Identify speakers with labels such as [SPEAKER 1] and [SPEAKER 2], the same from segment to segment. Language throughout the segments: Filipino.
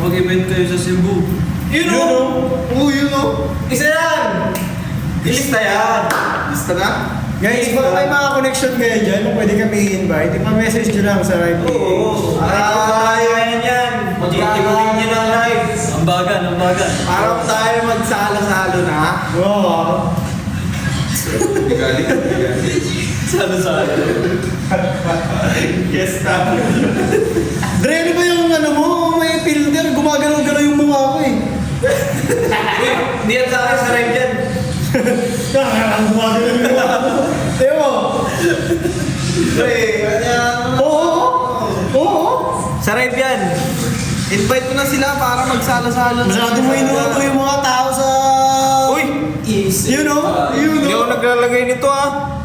[SPEAKER 1] Makapag-event kayo sa Cebu.
[SPEAKER 2] You know?
[SPEAKER 3] Oo, yun o.
[SPEAKER 2] Isa yan! Ilista yan!
[SPEAKER 3] Lista na?
[SPEAKER 4] Guys, kung may mga connection kayo dyan, pwede kami i-invite. Ipa-message nyo lang sa live page.
[SPEAKER 2] Oo! Kaya yan! Mag-iibuhin nyo ng live!
[SPEAKER 1] Ambagan, ambagan.
[SPEAKER 3] Parang tayo magsalo-salo na.
[SPEAKER 4] Wow!
[SPEAKER 3] Galing.
[SPEAKER 1] Salo-salo.
[SPEAKER 3] Yes, tama.
[SPEAKER 4] Dre, ano ba yung ano mo? May filter, gumagalaw-galaw yung mukha ko eh.
[SPEAKER 2] Hindi yan sa akin, sa live yan!
[SPEAKER 4] Gumagalaw yung mukha ko. Ewo!
[SPEAKER 3] Pre, kanya...
[SPEAKER 4] Oo! Oo!
[SPEAKER 2] Sa live yan!
[SPEAKER 3] Invite mo na sila para magsalo-salo na.
[SPEAKER 4] Masyado mo inuuto yung mga tao sa...
[SPEAKER 2] Uy!
[SPEAKER 4] You know? You
[SPEAKER 2] Hindi ako
[SPEAKER 4] know?
[SPEAKER 2] naglalagay nito ah!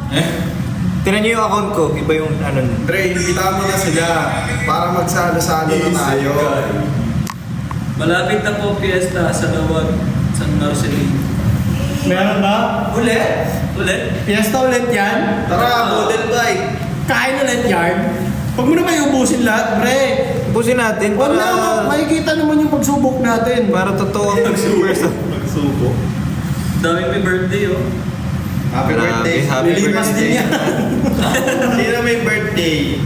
[SPEAKER 2] Tinan niyo yung account ko, iba yung ano nun.
[SPEAKER 3] Pre, invita mo na sila para magsalo-salo na tayo.
[SPEAKER 1] Malapit na po fiesta sa Lawag, San Marcelino.
[SPEAKER 4] Meron ba?
[SPEAKER 2] Ulit?
[SPEAKER 1] Ulit?
[SPEAKER 4] Fiesta ulit yan?
[SPEAKER 3] Tara, model bike.
[SPEAKER 4] Kain ulit yan? Huwag mo na ba iubusin lahat, pre?
[SPEAKER 2] Ubusin natin
[SPEAKER 4] Huwag
[SPEAKER 2] para...
[SPEAKER 4] na, makikita naman yung pagsubok natin.
[SPEAKER 2] Para totoo ang nag-super.
[SPEAKER 3] Magsubo.
[SPEAKER 1] Dami may birthday oh.
[SPEAKER 3] Happy birthday.
[SPEAKER 2] Happy
[SPEAKER 4] Lilipas din yan.
[SPEAKER 3] Sino may birthday?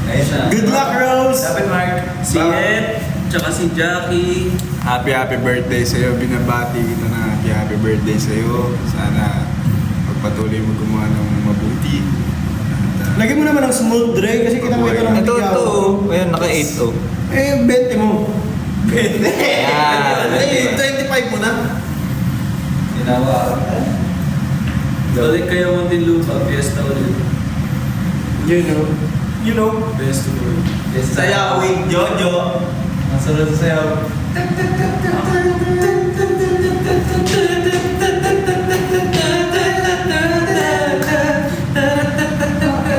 [SPEAKER 2] Ayun na.
[SPEAKER 4] Good luck, Rose!
[SPEAKER 2] Dapat Mark.
[SPEAKER 1] Si Ed, tsaka si Jackie.
[SPEAKER 5] Happy birthday sa'yo. Binabati kita na happy birthday sa'yo. Sana magpatuloy mo gumawa ng mabuti.
[SPEAKER 4] Lagyan mo naman ng smooth, Dre, kasi kita mo ito ng
[SPEAKER 2] Ito,
[SPEAKER 4] bigyan
[SPEAKER 2] ito.
[SPEAKER 4] ko.
[SPEAKER 2] Ayan, naka-8 oh.
[SPEAKER 4] Eh, 20 mo.
[SPEAKER 3] Ay, 25 mo na.
[SPEAKER 1] Balik kayo Muntinlupa, fiesta ulit.
[SPEAKER 4] You know?
[SPEAKER 2] You know.
[SPEAKER 1] Best of all.
[SPEAKER 3] Sayawing Jojo.
[SPEAKER 2] Ang sarap sa sayaw.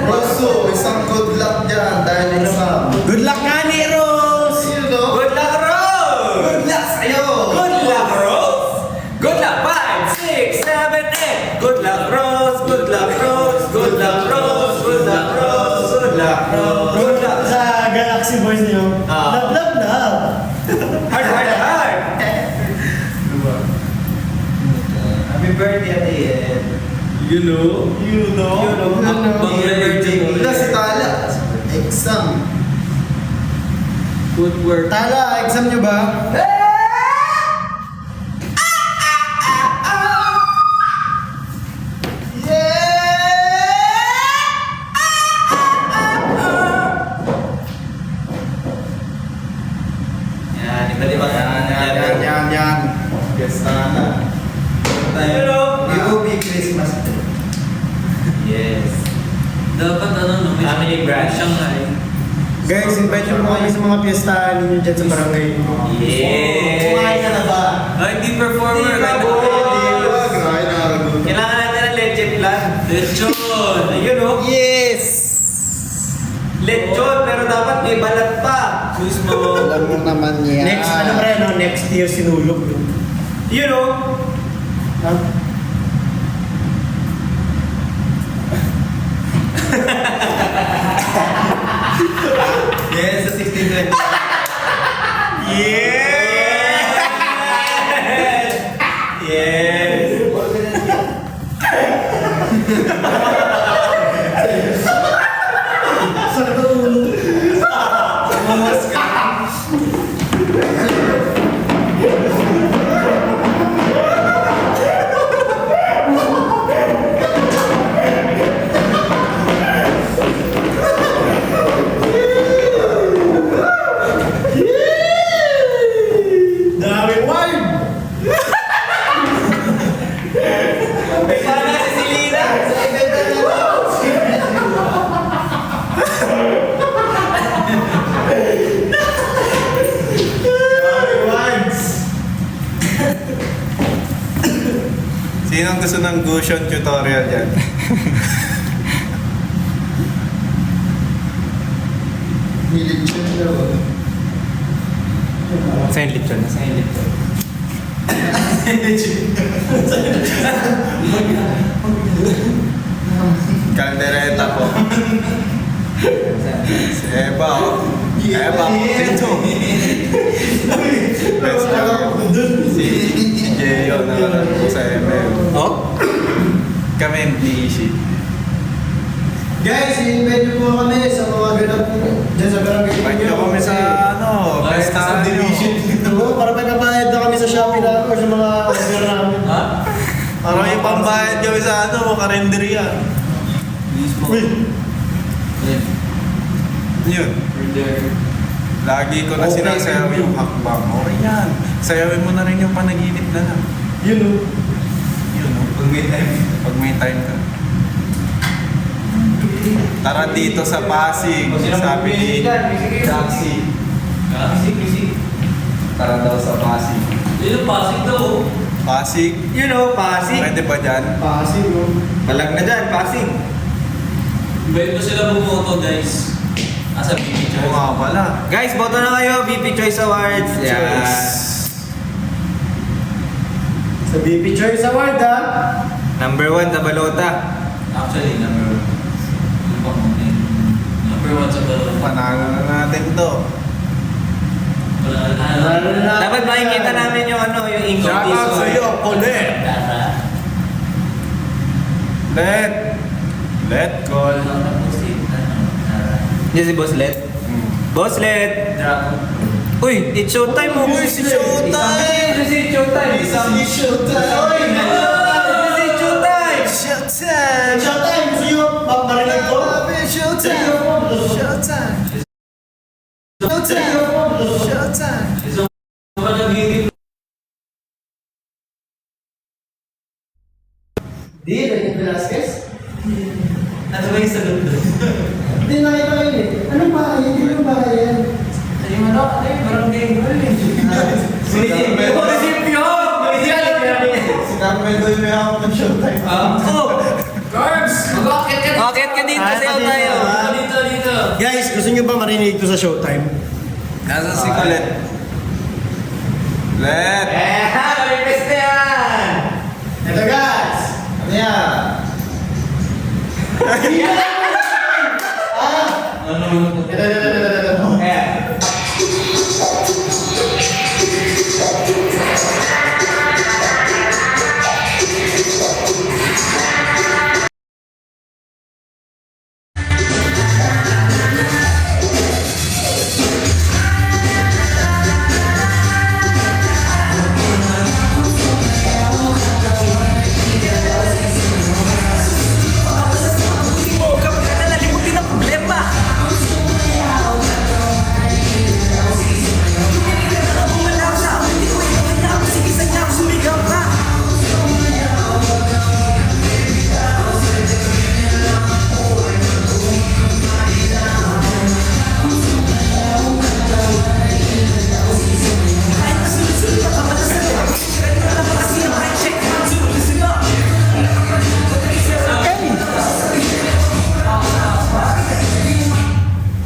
[SPEAKER 3] Rosso, isang good luck dyan dahil exam.
[SPEAKER 4] Good luck nga ni Rose!
[SPEAKER 3] Sino to?
[SPEAKER 2] Good luck, Rose!
[SPEAKER 3] Good luck sa'yo!
[SPEAKER 2] Good luck, Rose! Good luck, 5, 6, 7, 8! Good luck, Rose! Good luck, Rose! Good luck, Rose! Good luck, Rose! Good luck, Rose! Good luck!
[SPEAKER 4] Sa Galaxy Boys niyo.
[SPEAKER 2] Ah.
[SPEAKER 4] Love, love, love!
[SPEAKER 2] Hard, hard, hard! Happy birthday, Ate Ed.
[SPEAKER 1] You know?
[SPEAKER 3] You know?
[SPEAKER 2] You know?
[SPEAKER 1] Happy birthday.
[SPEAKER 3] Wala si Tala. Exam.
[SPEAKER 1] Footwork.
[SPEAKER 4] Tala, exam nyo ba?
[SPEAKER 2] Yan, iba di ba?
[SPEAKER 3] Yan. Fiesta na.
[SPEAKER 2] Hello!
[SPEAKER 3] UOB Christmas.
[SPEAKER 2] Yes.
[SPEAKER 1] Dapat ano no? may-
[SPEAKER 2] Family brunch.
[SPEAKER 1] Shanghai.
[SPEAKER 4] Guys, invite nyo po kami sa mga piestahan ninyo dyan sa barangay.
[SPEAKER 2] Yes!
[SPEAKER 3] Kumain ka na ba?
[SPEAKER 1] Ay, hindi performer.
[SPEAKER 2] Hindi pa,
[SPEAKER 1] Kahit
[SPEAKER 2] boy.
[SPEAKER 1] ako.
[SPEAKER 3] Grabe na aragot.
[SPEAKER 2] Kailangan natin ng leche plan.
[SPEAKER 1] Lechon.
[SPEAKER 2] Ayun o.
[SPEAKER 3] Yes!
[SPEAKER 2] Lechon, pero dapat may balat pa.
[SPEAKER 1] Mismo.
[SPEAKER 3] Alam mo naman yan.
[SPEAKER 4] Next, ano pre, no? Next year sinulog.
[SPEAKER 2] Yun o.
[SPEAKER 4] Ha?
[SPEAKER 3] Yes, sa 16th.
[SPEAKER 2] Yes! Yes!
[SPEAKER 4] Dami wine!
[SPEAKER 2] May sana si Selena.
[SPEAKER 5] Sinong gusto ng Gusion tutorial yan?
[SPEAKER 3] Hilig siya daw.
[SPEAKER 2] Sa'yo lechon. Sa'yo lechon.
[SPEAKER 5] Caldereta po. Si Eba, oh. Eba, dito.
[SPEAKER 6] Nagbabayad kami sa karinderya.
[SPEAKER 4] Uy!
[SPEAKER 6] Yun. Lagi ko na
[SPEAKER 4] Okay,
[SPEAKER 6] sinasayaw yung hakbang. Okay yan. Sayawin mo na rin yung panaginip na lang.
[SPEAKER 4] Yun o.
[SPEAKER 6] Yun, no? Pag may time ka. Tara dito sa Pasig, sabi ni Jaxi. Tara daw sa Pasig.
[SPEAKER 1] Yun ang Pasig daw.
[SPEAKER 6] Pasig,
[SPEAKER 2] You know, Pasig.
[SPEAKER 6] pwede ba dyan?
[SPEAKER 4] Pasig o.
[SPEAKER 2] Palag na dyan, Pasig.
[SPEAKER 1] Invite mo sila bumoto, guys. Asa BB
[SPEAKER 6] Oo nga pala.
[SPEAKER 2] Guys, boto na kayo, BP Choice Awards. Yeah.
[SPEAKER 4] Sa BP Choice Award ha.
[SPEAKER 2] Number 1 sa balota.
[SPEAKER 1] Actually, number 1 sa balon.
[SPEAKER 6] Panalo na natin to.
[SPEAKER 2] Dapat makikita namin yung yung income
[SPEAKER 6] Shout out sa iyo, Colette. Let call.
[SPEAKER 2] Yan si Boss Let. Boss Let! Uy, it's showtime mo!
[SPEAKER 6] Uy, si Showtime!
[SPEAKER 2] It's showtime!
[SPEAKER 6] It's showtime!
[SPEAKER 2] It's showtime!
[SPEAKER 6] Showtime!
[SPEAKER 4] Showtime! Gusto nyo marinig ko?
[SPEAKER 6] Showtime! Showtime! Showtime!
[SPEAKER 4] Di, Daniel Velasquez?
[SPEAKER 1] Ano ba yung sagot doon?
[SPEAKER 4] Hindi, nakita ko yun eh. Anong bahay? Hindi ko bahay yan.
[SPEAKER 1] Yung ano? Barangay Hall eh.
[SPEAKER 2] Munisipyo!
[SPEAKER 3] Si Carmelo yung may hawak ng showtime.
[SPEAKER 1] Carbs! Mag-akit ka dito!
[SPEAKER 2] Akit ka dito, sayaw tayo!
[SPEAKER 1] Dito!
[SPEAKER 4] Guys, gusto nyo ba marinig ito sa Showtime?
[SPEAKER 6] Nasa si Colette. Let!
[SPEAKER 2] Malipis na yan!
[SPEAKER 4] Ito guys!
[SPEAKER 3] Ano yan?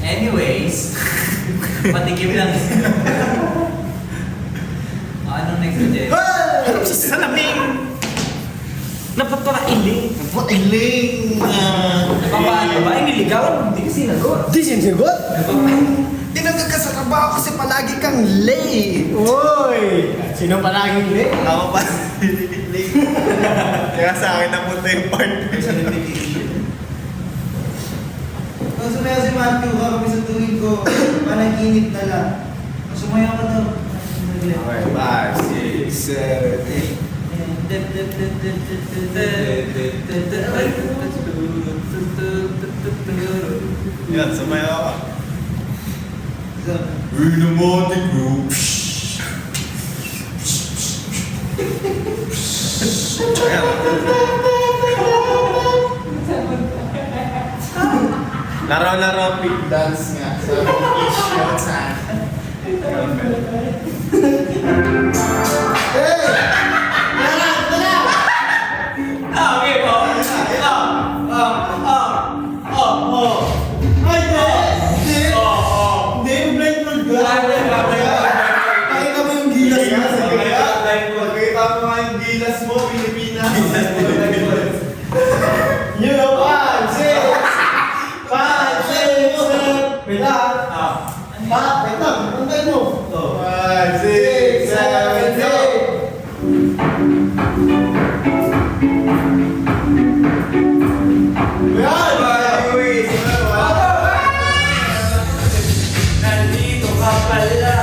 [SPEAKER 1] Anyways, patikim lang. Anong next suggest?
[SPEAKER 4] Harap sa salamin!
[SPEAKER 2] Napapailing!
[SPEAKER 4] Napailing!
[SPEAKER 1] Paano ba? Iniligawan? Hindi kasi sinagot.
[SPEAKER 4] Di sinagot?
[SPEAKER 6] Tinanggap ka sa trabaho kasi palagi kang late!
[SPEAKER 4] Uy! Sino palaging late?
[SPEAKER 6] Ako pa late. Kaya sa akin napunta yung part.
[SPEAKER 3] Sumayaw si Matthew, kami sa tuwing ko, panaginip na lang. Sumayaw ka daw.
[SPEAKER 6] Okay, 5, 6, 7, 8. Yan, sumayaw ka. Renomatic group. Laro-laro pig dance nga sa showtime.
[SPEAKER 4] Hindi, blind mode ka. Pakita mo yung gilas ka.
[SPEAKER 3] Pagkita mo nga yung gilas mo, Pilipinas.
[SPEAKER 4] You know, 5, 6, 5, 6, 7. Wait lang. Wait lang. Antayin mo.
[SPEAKER 3] 5, 6, 7, 8.
[SPEAKER 4] Yan!
[SPEAKER 2] Nandito ka pala!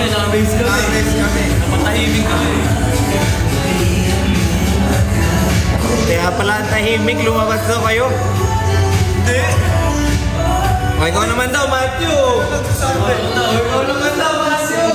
[SPEAKER 1] kami, na-amaze kami.
[SPEAKER 6] Na-amaze kami.
[SPEAKER 1] Napatahimik kami.
[SPEAKER 2] Kaya pala ang tahimik, lumabas daw kayo.
[SPEAKER 6] Hindi.
[SPEAKER 2] O, ikaw naman daw, Matthew. Ikaw naman daw, Matthew.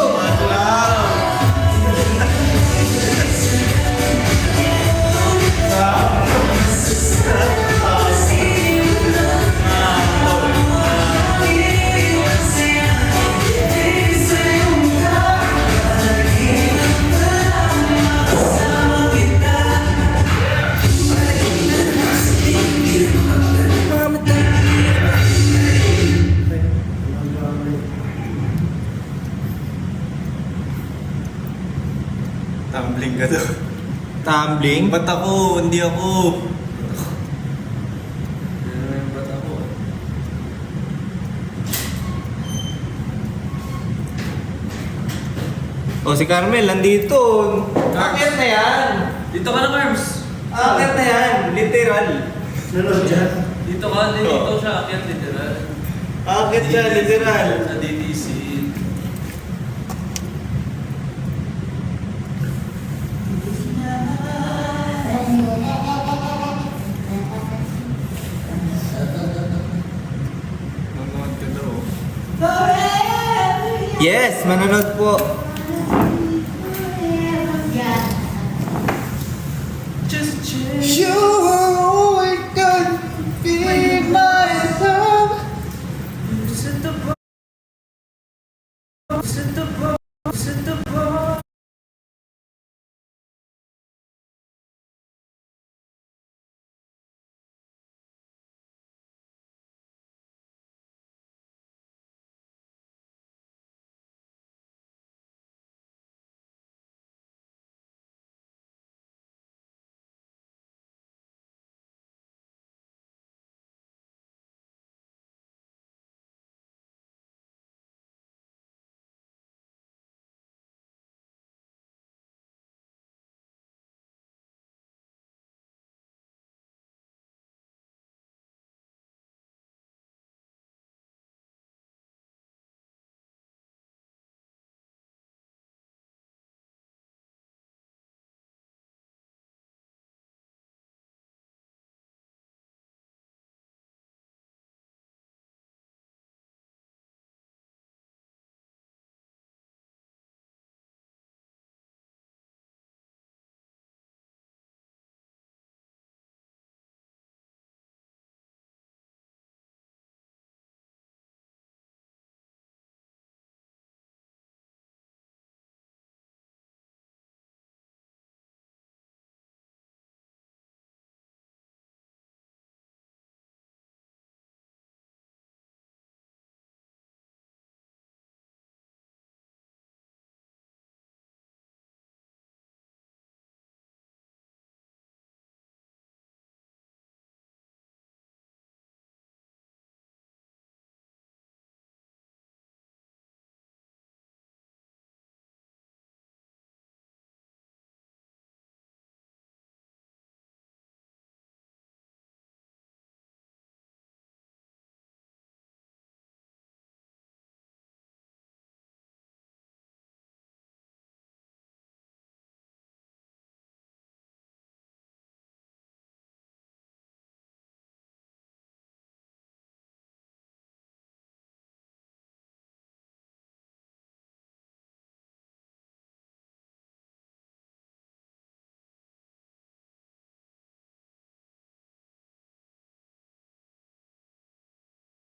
[SPEAKER 6] Tumbling ka daw.
[SPEAKER 2] Tumbling?
[SPEAKER 6] Ba't ako? Hindi ako.
[SPEAKER 1] Ba't ako?
[SPEAKER 2] O, si Carmel, nandito. Akit na yan.
[SPEAKER 1] Dito ka na, Carms.
[SPEAKER 2] Akit na yan. Literal.
[SPEAKER 3] Nanood dyan.
[SPEAKER 1] Dito ka, dito siya, akyat literal.
[SPEAKER 2] Akit siya, literal.
[SPEAKER 1] Sa DTC.
[SPEAKER 6] Nanonood ka daw.
[SPEAKER 2] Yes, manonood po.
[SPEAKER 4] You are always gonna be my love.
[SPEAKER 1] Sit the